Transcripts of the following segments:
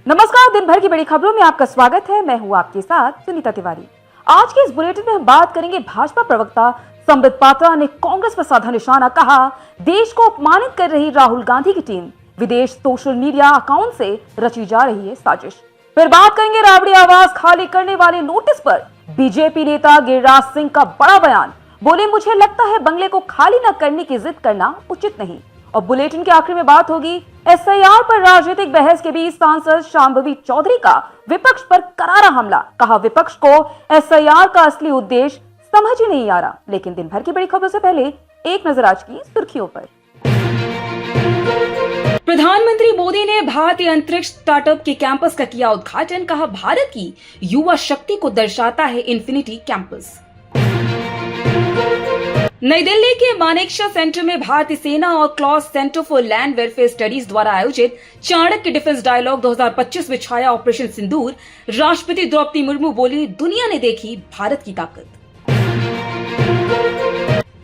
नमस्कार, दिन भर की बड़ी खबरों में आपका स्वागत है। मैं हूँ आपके साथ सुनीता तिवारी। आज के इस बुलेटिन में हम बात करेंगे भाजपा प्रवक्ता संबित पात्रा ने कांग्रेस पर साधा निशाना, कहा देश को अपमानित कर रही राहुल गांधी की टीम, विदेश सोशल मीडिया अकाउंट से रची जा रही है साजिश। फिर बात करेंगे राबड़ी आवास खाली करने वाले नोटिस पर बीजेपी नेता गिरिराज सिंह का बड़ा बयान, बोले मुझे लगता है बंगले को खाली न करने की जिद करना उचित नहीं। और बुलेटिन के आखिर में बात होगी एसआईआर पर राजनीतिक बहस के बीच सांसद शांभवी चौधरी का विपक्ष पर करारा हमला, कहा विपक्ष को एसआईआर का असली उद्देश्य समझ ही नहीं आ रहा। लेकिन दिन भर की बड़ी खबरों से पहले एक नजर आज की सुर्खियों पर। प्रधानमंत्री मोदी ने भारतीय अंतरिक्ष स्टार्टअप के कैंपस का किया उद्घाटन, कहा भारत की युवा शक्ति को दर्शाता है इन्फिनिटी कैंपस। नई दिल्ली के मानेकशॉ सेंटर में भारतीय सेना और क्लॉस centre for land welfare studies द्वारा आयोजित चाणक्य डिफेंस डायलॉग 2025 में छाया ऑपरेशन सिंदूर। राष्ट्रपति द्रौपदी मुर्मू बोली दुनिया ने देखी भारत की ताकत।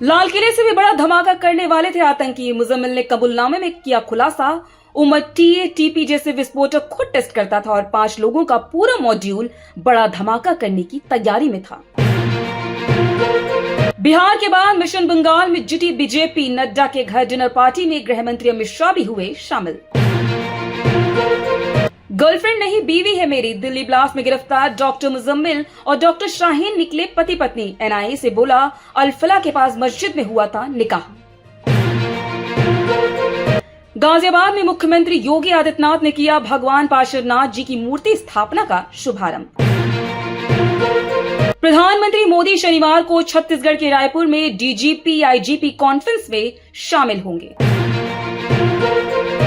लाल किले से भी बड़ा धमाका करने वाले थे आतंकी, मुजम्मिल ने कबूलनामे में किया खुलासा। उमर टीपी जैसे विस्फोटक खुद टेस्ट करता था और 5 लोगों का पूरा मॉड्यूल बड़ा धमाका करने की तैयारी में था। बिहार के बाद मिशन बंगाल में जुटी बीजेपी, नड्डा के घर डिनर पार्टी में गृह मंत्री अमित शाह भी हुए शामिल। गर्लफ्रेंड नहीं बीवी है मेरी, दिल्ली ब्लास्ट में गिरफ्तार डॉक्टर मुजम्मिल और डॉक्टर शाहीन निकले पति पत्नी। एनआईए से बोला अल-फलाह के पास मस्जिद में हुआ था निकाह। गाजियाबाद में मुख्यमंत्री योगी आदित्यनाथ ने किया भगवान पार्श्वनाथ जी की मूर्ति स्थापना का शुभारंभ। प्रधानमंत्री मोदी शनिवार को छत्तीसगढ़ के रायपुर में डीजीपी आईजीपी कॉन्फ्रेंस में शामिल होंगे।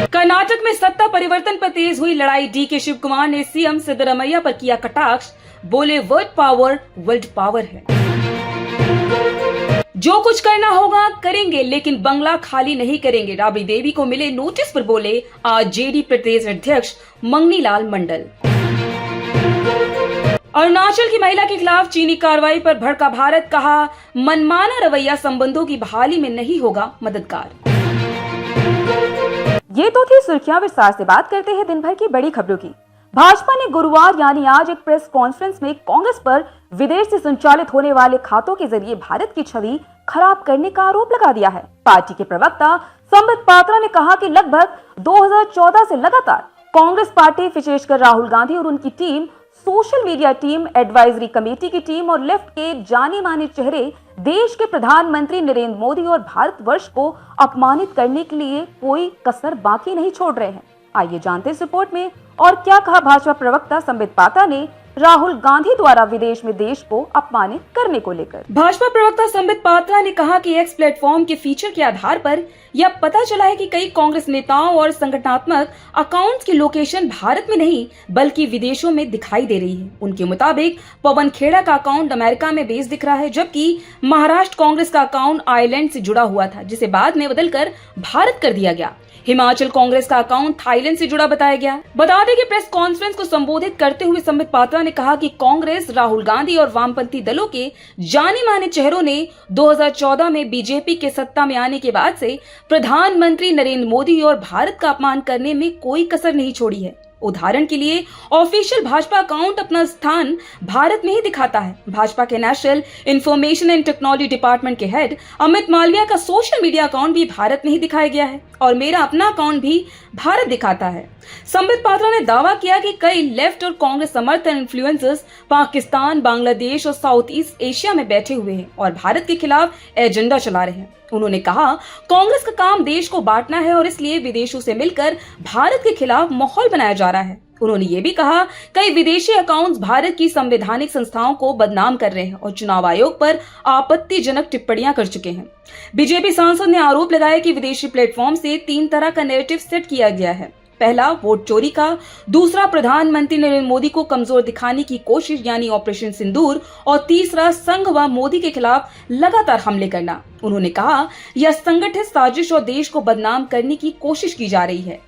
कर्नाटक में सत्ता परिवर्तन पर तेज हुई लड़ाई, डीके शिव कुमार ने सीएम सिद्धरामैया पर किया कटाक्ष, बोले वर्ड पावर वर्ल्ड पावर है। जो कुछ करना होगा करेंगे लेकिन बंगला खाली नहीं करेंगे, राबड़ी देवी को मिले नोटिस पर बोले आरजेडी प्रदेश अध्यक्ष मंगनी लाल मंडल। अरुणाचल की महिला के खिलाफ चीनी कार्रवाई पर भड़का भारत, कहा मनमाना रवैया संबंधों की बहाली में नहीं होगा मददगार। ये तो थी सुर्खियां, विस्तार से बात करते हैं दिन भर की बड़ी खबरों की। भाजपा ने गुरुवार यानी आज एक प्रेस कॉन्फ्रेंस में कांग्रेस पर विदेश से संचालित होने वाले खातों के जरिए भारत की छवि खराब करने का आरोप लगा दिया है। पार्टी के प्रवक्ता संबित पात्रा ने कहा कि लगभग 2014 से लगातार कांग्रेस पार्टी, विशेषकर राहुल गांधी और उनकी team, social media team, advisory committee की टीम और लेफ्ट के जाने माने चेहरे देश के प्रधानमंत्री नरेंद्र मोदी और भारतवर्ष को अपमानित करने के लिए कोई कसर बाकी नहीं छोड़ रहे हैं। आइए जानते हैं इस रिपोर्ट में और क्या कहा भाजपा प्रवक्ता संबित पात्रा ने राहुल गांधी द्वारा विदेश में देश को अपमानित करने को लेकर। भाजपा प्रवक्ता संबित पात्रा ने कहा कि एक्स प्लेटफॉर्म के फीचर के आधार पर यह पता चला है कि कई कांग्रेस नेताओं और संगठनात्मक अकाउंट्स की लोकेशन भारत में नहीं बल्कि विदेशों में दिखाई दे रही है। उनके मुताबिक पवन खेड़ा का अकाउंट अमेरिका में बेस दिख रहा है, जबकि महाराष्ट्र कांग्रेस का अकाउंट आयरलैंड से जुड़ा हुआ था, जिसे बाद में बदलकर भारत कर दिया गया। हिमाचल कांग्रेस का अकाउंट थाईलैंड से जुड़ा बताया गया। बता दें कि प्रेस कॉन्फ्रेंस को संबोधित करते हुए संबित पात्रा ने कहा कि कांग्रेस, राहुल गांधी और वामपंथी दलों के जाने माने चेहरों ने 2014 में बीजेपी के सत्ता में आने के बाद से प्रधानमंत्री नरेंद्र मोदी और भारत का अपमान करने में कोई कसर नहीं छोड़ी है। उदाहरण के लिए ऑफिशियल भाजपा अकाउंट अपना स्थान भारत में ही दिखाता है। भाजपा के national information and technology department के हेड अमित मालविया का सोशल मीडिया अकाउंट भी भारत में ही दिखाया गया है और मेरा अपना अकाउंट भी भारत दिखाता है। संबित पात्रा ने दावा किया कि कई लेफ्ट और कांग्रेस समर्थक इन्फ्लुएंसर्स पाकिस्तान, बांग्लादेश और साउथ ईस्ट एशिया में बैठे हुए हैं और भारत के खिलाफ एजेंडा चला रहे हैं। उन्होंने कहा कांग्रेस का काम देश को बांटना है और इसलिए विदेशों से मिलकर भारत के खिलाफ माहौल बनाया जा रहा है। उन्होंने ये भी कहा कई विदेशी अकाउंट्स भारत की संवैधानिक संस्थाओं को बदनाम कर रहे हैं और चुनाव आयोग पर आपत्तिजनक टिप्पणियां कर चुके हैं। बीजेपी सांसद ने आरोप लगाया कि विदेशी प्लेटफॉर्म से 3 तरह का नैरेटिव सेट किया गया है। पहला वोट चोरी का, दूसरा प्रधानमंत्री नरेंद्र मोदी को कमजोर दिखाने की कोशिश यानी ऑपरेशन सिंदूर और तीसरा संघ व मोदी के खिलाफ लगातार हमले करना। उन्होंने कहा यह संगठित साजिश और देश को बदनाम करने की कोशिश की जा रही है।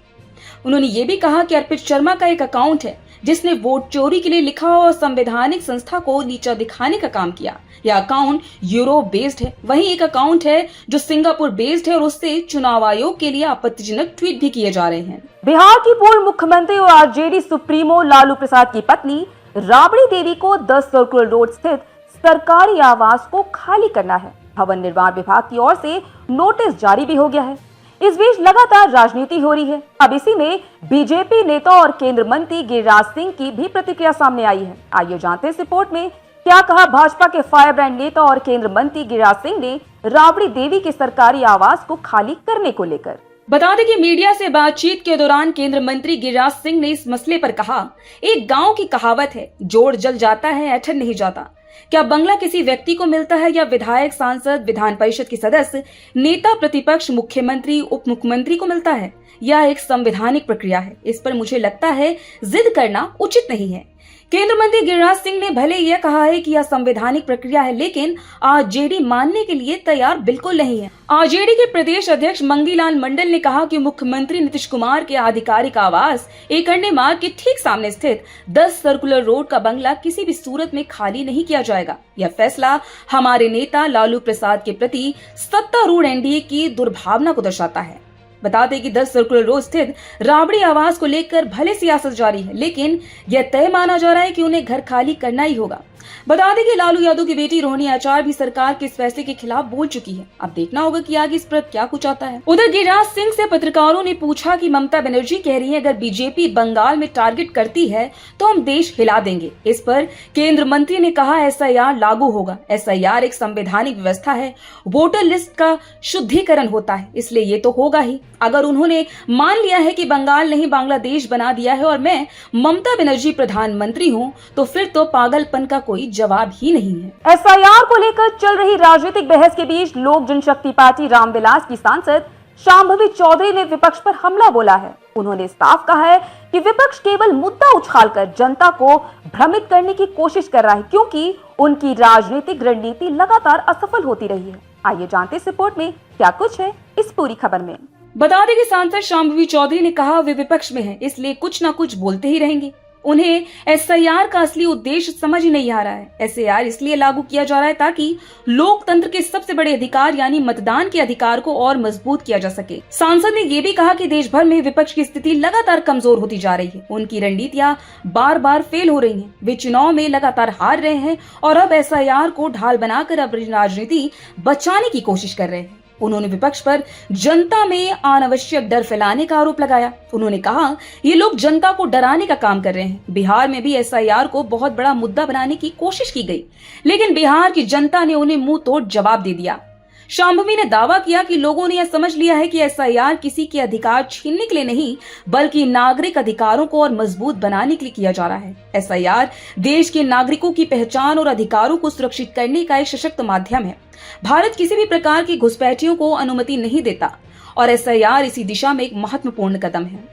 उन्होंने ये भी कहा कि अर्पित शर्मा का एक अकाउंट है जिसने वोट चोरी के लिए लिखा और संवैधानिक संस्था को नीचा दिखाने का काम किया। यह अकाउंट यूरोप बेस्ड है। वहीं एक अकाउंट है जो सिंगापुर बेस्ड है और उससे चुनाव आयोग के लिए आपत्तिजनक ट्वीट भी किए जा रहे हैं। बिहार की पूर्व मुख्यमंत्री और आरजेडी सुप्रीमो लालू प्रसाद की पत्नी राबड़ी देवी को 10 सर्कुलर रोड स्थित सरकारी आवास को खाली करना है। भवन निर्माण विभाग की ओर से नोटिस जारी भी हो गया है। इस बीच लगातार राजनीति हो रही है। अब इसी में बीजेपी नेता और केंद्र मंत्री गिरिराज सिंह की भी प्रतिक्रिया सामने आई है। आइए जानते हैं इस रिपोर्ट में क्या कहा भाजपा के फायर ब्रांड नेता और केंद्र मंत्री गिरिराज सिंह ने राबड़ी देवी के सरकारी आवास को खाली करने को लेकर। बता दें कि मीडिया से बातचीत के दौरान केंद्र मंत्री गिरिराज सिंह ने इस मसले पर कहा, एक गांव की कहावत है, जोड़ जल जाता है ऐठन नहीं जाता। क्या बंगला किसी व्यक्ति को मिलता है या विधायक, सांसद, विधान परिषद के सदस्य, नेता प्रतिपक्ष, मुख्यमंत्री, उप मुख्यमंत्री को मिलता है? यह एक संवैधानिक प्रक्रिया है। इस पर मुझे लगता है जिद करना उचित नहीं है। केंद्र मंत्री गिरिराज सिंह ने भले यह कहा है कि यह संवैधानिक प्रक्रिया है, लेकिन आरजेडी मानने के लिए तैयार बिल्कुल नहीं है। आरजेडी के प्रदेश अध्यक्ष मंगीलाल मंडल ने कहा कि मुख्यमंत्री नीतीश कुमार के आधिकारिक आवास एकरने मार्ग के ठीक सामने स्थित 10 सर्कुलर रोड का बंगला किसी भी सूरत में खाली नहीं किया जाएगा। यह फैसला हमारे नेता लालू प्रसाद के प्रति सत्तारूढ़ एनडीए की दुर्भावना को दर्शाता है। बता दें कि 10 सर्कुलर रोड स्थित राबड़ी आवास को लेकर भले सियासत जारी है, लेकिन यह तय माना जा रहा है कि उन्हें घर खाली करना ही होगा। बता दें कि लालू यादव की बेटी रोहिणी आचार्य भी सरकार के इस फैसले के खिलाफ बोल चुकी है। अब देखना होगा कि आगे इस पर क्या कुछ आता है। उधर गिरिराज सिंह से पत्रकारों ने पूछा कि ममता बनर्जी कह रही है अगर बीजेपी बंगाल में टारगेट करती है तो हम देश हिला देंगे। इस पर केंद्र मंत्री ने कहा एसआईआर लागू होगा। एसआईआर एक संवैधानिक व्यवस्था है, वोटर लिस्ट का शुद्धिकरण होता है, इसलिए ये तो होगा ही। अगर उन्होंने मान लिया है कि बंगाल नहीं बांग्लादेश बना दिया है और मैं ममता बनर्जी प्रधानमंत्री हूँ, तो फिर तो पागलपन का कोई जवाब ही नहीं है। एसआईआर को लेकर चल रही राजनीतिक बहस के बीच लोक जनशक्ति पार्टी रामविलास की सांसद शांभवी चौधरी ने विपक्ष पर हमला बोला है। उन्होंने साफ कहा है कि विपक्ष केवल मुद्दा उछालकर जनता को भ्रमित करने की कोशिश कर रहा है, क्योंकि उनकी राजनीतिक रणनीति लगातार असफल होती रही है। आइए जानते इस रिपोर्ट में क्या कुछ है इस पूरी खबर में। बता दें कि सांसद शांभवी चौधरी ने कहा वे विपक्ष में हैं, इसलिए कुछ न कुछ बोलते ही रहेंगे। उन्हें एसआईआर का असली उद्देश्य समझ ही नहीं आ रहा है। एसआईआर इसलिए लागू किया जा रहा है ताकि लोकतंत्र के सबसे बड़े अधिकार यानी मतदान के अधिकार को और मजबूत किया जा सके। सांसद ने ये भी कहा कि देश भर में विपक्ष की स्थिति लगातार कमजोर होती जा रही है। उनकी रणनीतियां बार बार फेल हो रही हैं। वे चुनाव में लगातार हार रहे हैं और अब एसआईआर को ढाल बनाकर अपनी राजनीति बचाने की कोशिश कर रहे हैं। उन्होंने विपक्ष पर जनता में अनावश्यक डर फैलाने का आरोप लगाया। उन्होंने कहा ये लोग जनता को डराने का काम कर रहे हैं। बिहार में भी एसआईआर को बहुत बड़ा मुद्दा बनाने की कोशिश की गई, लेकिन बिहार की जनता ने उन्हें मुंह तोड़ जवाब दे दिया। शांभवी ने दावा किया कि लोगों ने यह समझ लिया है कि एसआईआर किसी के अधिकार छीनने के लिए नहीं, बल्कि नागरिक अधिकारों को और मजबूत बनाने के लिए किया जा रहा है। एसआईआर देश के नागरिकों की पहचान और अधिकारों को सुरक्षित करने का एक सशक्त माध्यम है। भारत किसी भी प्रकार की घुसपैठियों को अनुमति नहीं देता और एसआईआर इसी दिशा में एक महत्वपूर्ण कदम है।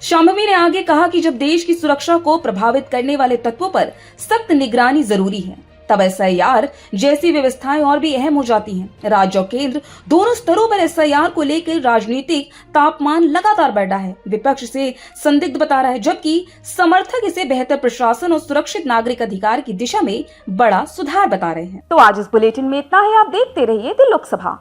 शांभवी ने आगे कहा कि जब देश की सुरक्षा को प्रभावित करने वाले तत्वों पर सख्त निगरानी जरूरी है, तब एसआईआर जैसी व्यवस्थाएं और भी अहम हो जाती हैं। राज्य और केंद्र दोनों स्तरों पर एसआईआर को लेकर राजनीतिक तापमान लगातार बढ़ रहा है। विपक्ष इसे संदिग्ध बता रहा है, जबकि समर्थक इसे बेहतर प्रशासन और सुरक्षित नागरिक अधिकार की दिशा में बड़ा सुधार बता रहे हैं। तो आज इस बुलेटिन में इतना ही। आप देखते रहिए द लोकसभा।